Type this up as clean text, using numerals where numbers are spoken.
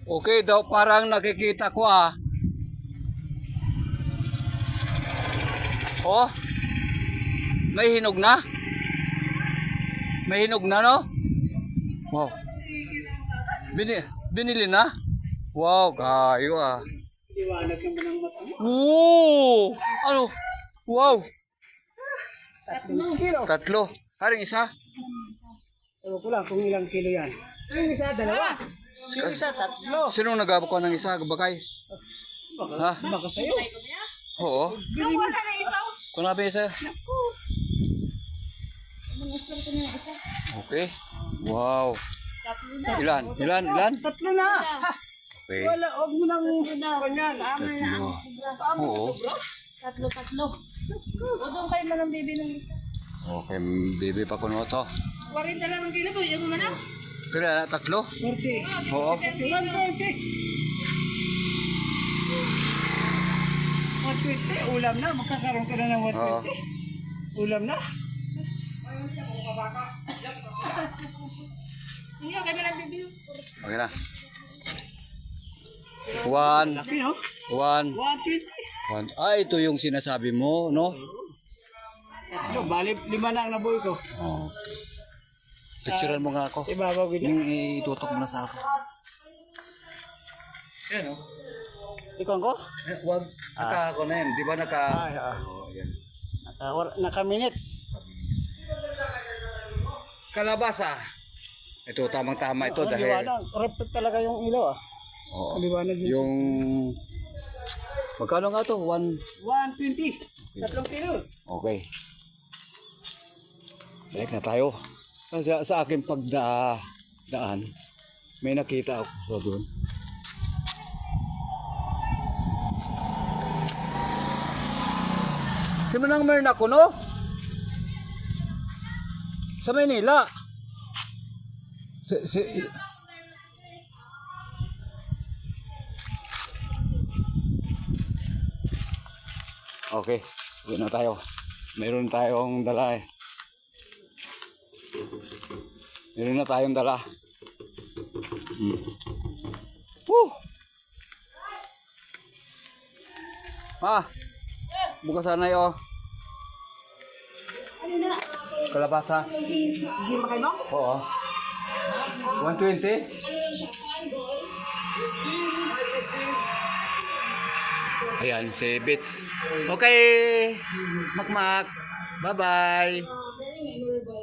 Okay daw, parang nakikita ko ah. Oh, may hinog na. May hinog na, no? Wow. Binili na? Wow, kayo ah. Liwanag naman ang mata mo. Oo! Ano? Wow! 3 kilo. Tatlo. Haring isa? Ewan ko lang kung ilang kilo yan. Yung isa, 2. Yung isa, 3. Sino nagabok ko ng isa? Bakay? Ha? Baka sa'yo. Oo. Wala na isaw. Kung nabi isa? Okay. Wow. Ilan? 3 na. Okay. Wala, huwag mo nang kanyan. Oo. Tatlo. O doon kayo na ng baby ng isa. Okay, baby pa kuno to. 40 lang ang kilo po. Yung mana? Pero tatlo? 40. Oo. 120. 120, ulam na. Magkakaroon ka na ng 120. Oo. Ulam na. Hindi kayo na ng baby. Okay na. One. Laki, no? 1. 120. Ito yung sinasabi mo, no? Bali, 5 na ang nabuhay ko. Okay. Picturean mo nga ako. Sa ibabaw ganyan. Yung itutok mo na sa ako. Yan, no? Ikaw ko? Wag. Naka ako na yan. Di ba naka... Ay, Oh, yan. naka-minutes. Kalabasa. Ito, tamang-tama ito dahil... Liwanag. Reflect talaga yung ilaw, ah. Oo. Liwanag yun. Yung... Magkano nga to? 120. 3 kilo. Okay. Balik na tayo. Kasi sa aking pagdaan, may nakita ako sa doon. Si Manang Merna ko, no? Sa Maynila. Okay, uwi na tayo. Meron tayong dala eh. Meron na tayong dala. Woo! Bukasan na yun. Kalabasa. Hindi makain mo? Oo. 120. Ayan, si Bits. Okay, Makmak. Bye-bye.